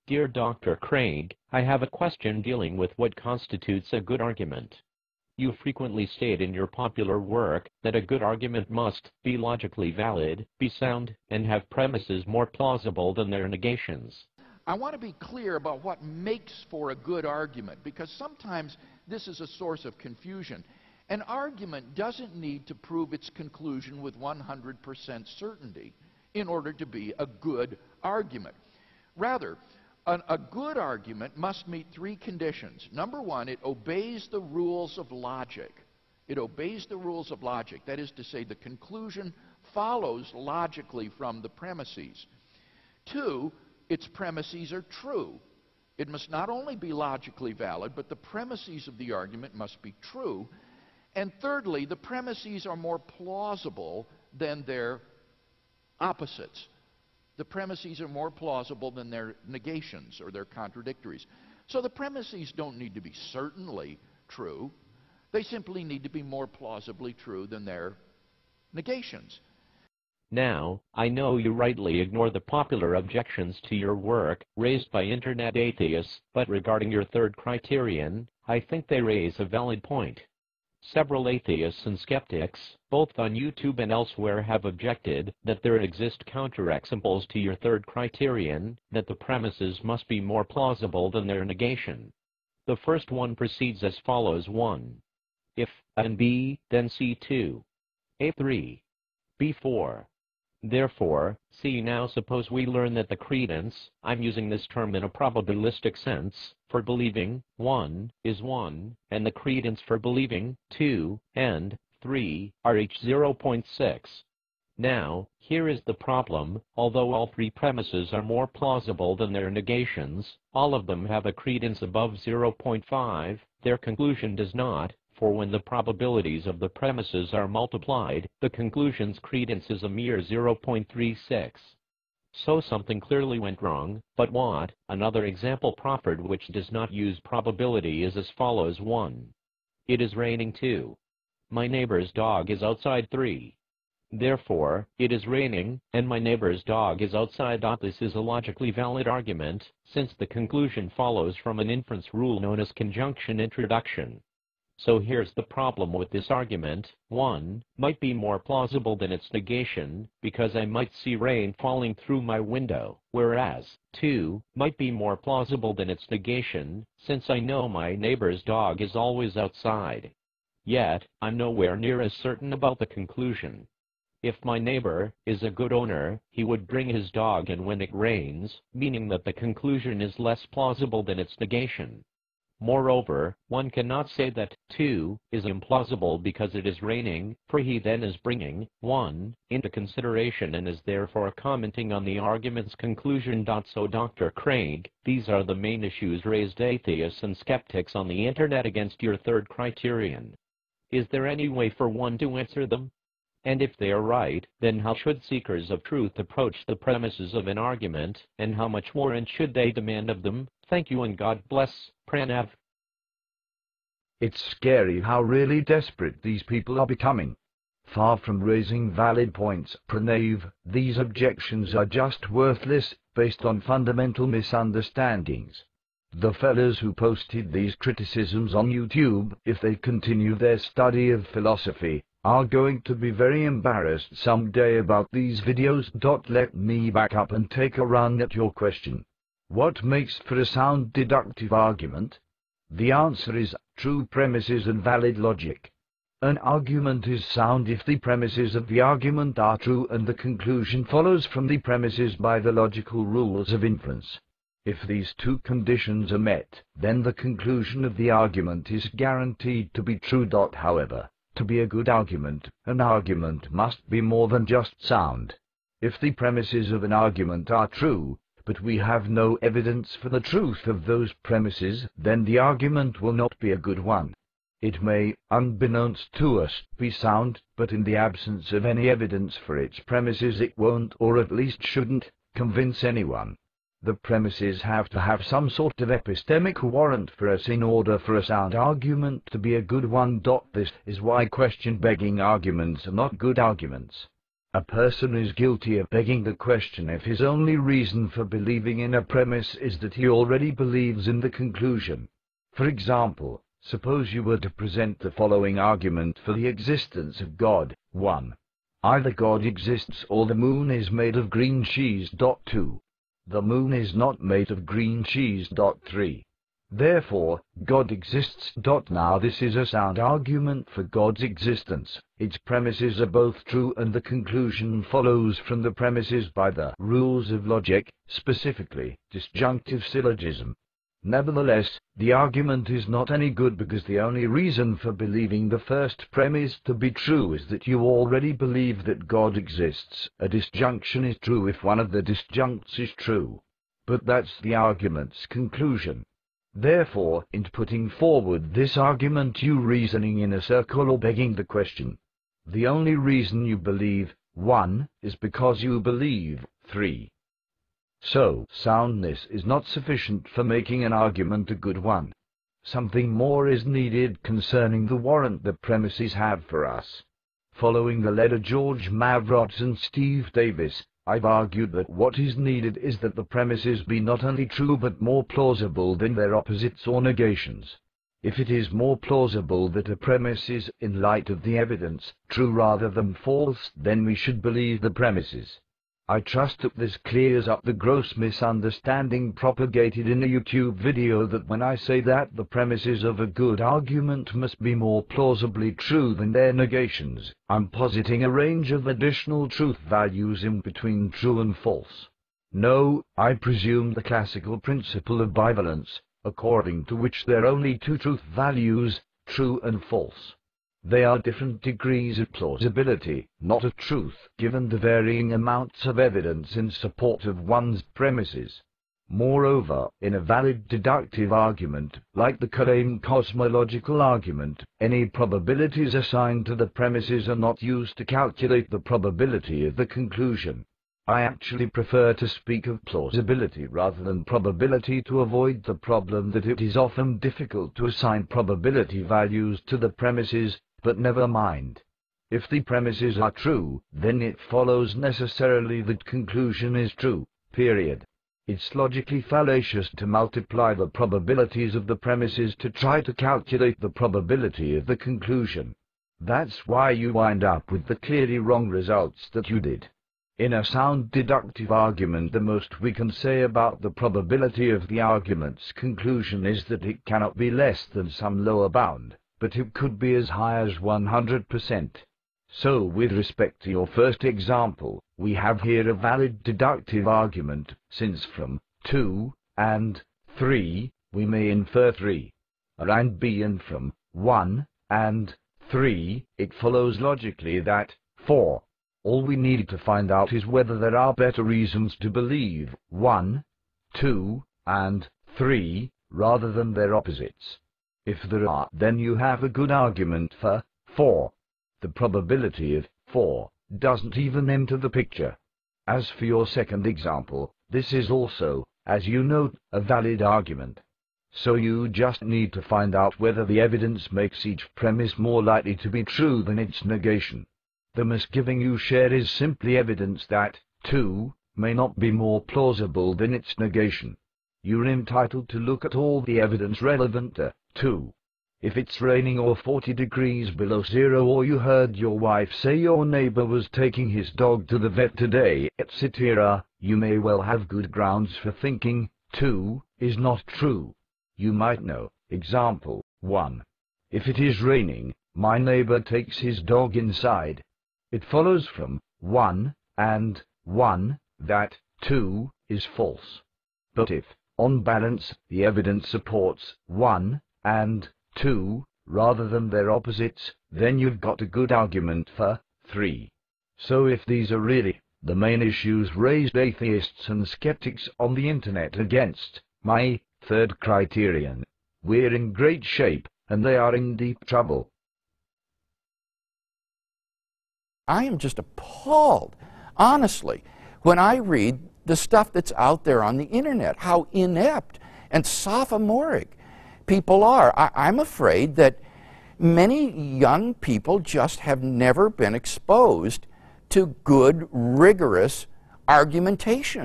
Dear Dr. Craig, I have a question dealing with what constitutes a good argument. You frequently state in your popular work that a good argument must be logically valid, be sound, and have premises more plausible than their negations. I want to be clear about what makes for a good argument, because sometimes this is a source of confusion. An argument doesn't need to prove its conclusion with 100% certainty in order to be a good argument. Rather, a good argument must meet three conditions. Number one, it obeys the rules of logic. It obeys the rules of logic. That is to say, the conclusion follows logically from the premises. Two, its premises are true. It must not only be logically valid, but the premises of the argument must be true. And thirdly, the premises are more plausible than their opposites. The premises are more plausible than their negations or their contradictories. So the premises don't need to be certainly true. They simply need to be more plausibly true than their negations. Now, I know you rightly ignore the popular objections to your work raised by internet atheists, but regarding your third criterion, I think they raise a valid point. Several atheists and skeptics, both on YouTube and elsewhere, have objected that there exist counterexamples to your third criterion, that the premises must be more plausible than their negation. The first one proceeds as follows: 1. If A and B, then C2. A3. B4. Therefore, see, now suppose we learn that the credence, I'm using this term in a probabilistic sense, for believing 1 is 1, and the credence for believing 2 and 3 are each 0.6. Now, here is the problem: although all three premises are more plausible than their negations, all of them have a credence above 0.5, their conclusion does not. For when the probabilities of the premises are multiplied, the conclusion's credence is a mere 0.36. So something clearly went wrong, but what? Another example proffered which does not use probability is as follows: 1. It is raining. 2. My neighbor's dog is outside. 3. Therefore, it is raining, and my neighbor's dog is outside. This is a logically valid argument, since the conclusion follows from an inference rule known as conjunction introduction. So here's the problem with this argument: 1 might be more plausible than its negation, because I might see rain falling through my window, whereas 2 might be more plausible than its negation, since I know my neighbor's dog is always outside. Yet, I'm nowhere near as certain about the conclusion. If my neighbor is a good owner, he would bring his dog in when it rains, meaning that the conclusion is less plausible than its negation. Moreover, one cannot say that 2 is implausible because it is raining, for he then is bringing 1 into consideration and is therefore commenting on the argument's conclusion. So Dr. Craig, these are the main issues raised atheists and skeptics on the internet against your third criterion. Is there any way for one to answer them? And if they are right, then how should seekers of truth approach the premises of an argument, and how much warrant should they demand of them? Thank you and God bless. Pranav. It's scary how really desperate these people are becoming. Far from raising valid points, Pranav, these objections are just worthless, based on fundamental misunderstandings. The fellows who posted these criticisms on YouTube, if they continue their study of philosophy, are going to be very embarrassed someday about these videos. Let me back up and take a run at your question. What makes for a sound deductive argument? The answer is true premises and valid logic. An argument is sound if the premises of the argument are true and the conclusion follows from the premises by the logical rules of inference. If these two conditions are met, then the conclusion of the argument is guaranteed to be true. However, to be a good argument, an argument must be more than just sound. If the premises of an argument are true, but we have no evidence for the truth of those premises, then the argument will not be a good one. It may, unbeknownst to us, be sound, but in the absence of any evidence for its premises it won't, or at least shouldn't, convince anyone. The premises have to have some sort of epistemic warrant for us in order for a sound argument to be a good one. This is why question-begging arguments are not good arguments. A person is guilty of begging the question if his only reason for believing in a premise is that he already believes in the conclusion. For example, suppose you were to present the following argument for the existence of God. 1. Either God exists or the moon is made of green cheese. 2. The moon is not made of green cheese. 3. Therefore, God exists. Now this is a sound argument for God's existence. Its premises are both true and the conclusion follows from the premises by the rules of logic, specifically disjunctive syllogism. Nevertheless, the argument is not any good because the only reason for believing the first premise to be true is that you already believe that God exists. A disjunction is true if one of the disjuncts is true. But that's the argument's conclusion. Therefore, in putting forward this argument you reasoning in a circle or begging the question. The only reason you believe, 1, is because you believe, 3. So, soundness is not sufficient for making an argument a good one. Something more is needed concerning the warrant the premises have for us. Following the lead of George Mavrotz and Steve Davis, I've argued that what is needed is that the premises be not only true but more plausible than their opposites or negations. If it is more plausible that a premise is, in light of the evidence, true rather than false, then we should believe the premises. I trust that this clears up the gross misunderstanding propagated in a YouTube video that when I say that the premises of a good argument must be more plausibly true than their negations, I'm positing a range of additional truth values in between true and false. No, I presume the classical principle of bivalence, according to which there are only two truth values, true and false. They are different degrees of plausibility, not of truth, given the varying amounts of evidence in support of one's premises. Moreover, in a valid deductive argument, like the Karaim cosmological argument, any probabilities assigned to the premises are not used to calculate the probability of the conclusion. I actually prefer to speak of plausibility rather than probability to avoid the problem that it is often difficult to assign probability values to the premises. But never mind. If the premises are true, then it follows necessarily that conclusion is true, period. It's logically fallacious to multiply the probabilities of the premises to try to calculate the probability of the conclusion. That's why you wind up with the clearly wrong results that you did. In a sound deductive argument, the most we can say about the probability of the argument's conclusion is that it cannot be less than some lower bound, but it could be as high as 100%. So with respect to your first example, we have here a valid deductive argument, since from 2 and 3, we may infer 3, and b, and from 1 and 3, it follows logically that 4. All we need to find out is whether there are better reasons to believe 1, 2, and 3, rather than their opposites. If there are, then you have a good argument for 4. The probability of 4 doesn't even enter the picture. As for your second example, this is also, as you note, a valid argument. So you just need to find out whether the evidence makes each premise more likely to be true than its negation. The misgiving you share is simply evidence that 2 may not be more plausible than its negation. You're entitled to look at all the evidence relevant to 2. If it's raining or 40 degrees below zero, or you heard your wife say your neighbor was taking his dog to the vet today, etc., you may well have good grounds for thinking 2 is not true. You might know, example 1. If it is raining, my neighbor takes his dog inside. It follows from 1 and 1 that 2 is false. But if, on balance, the evidence supports 1 and 2, rather than their opposites, then you've got a good argument for 3. So if these are really the main issues raised atheists and skeptics on the internet against my third criterion, we're in great shape, and they are in deep trouble. I am just appalled, honestly, when I read the stuff that's out there on the internet, how inept and sophomoric people are. I'm afraid that many young people just have never been exposed to good, rigorous argumentation.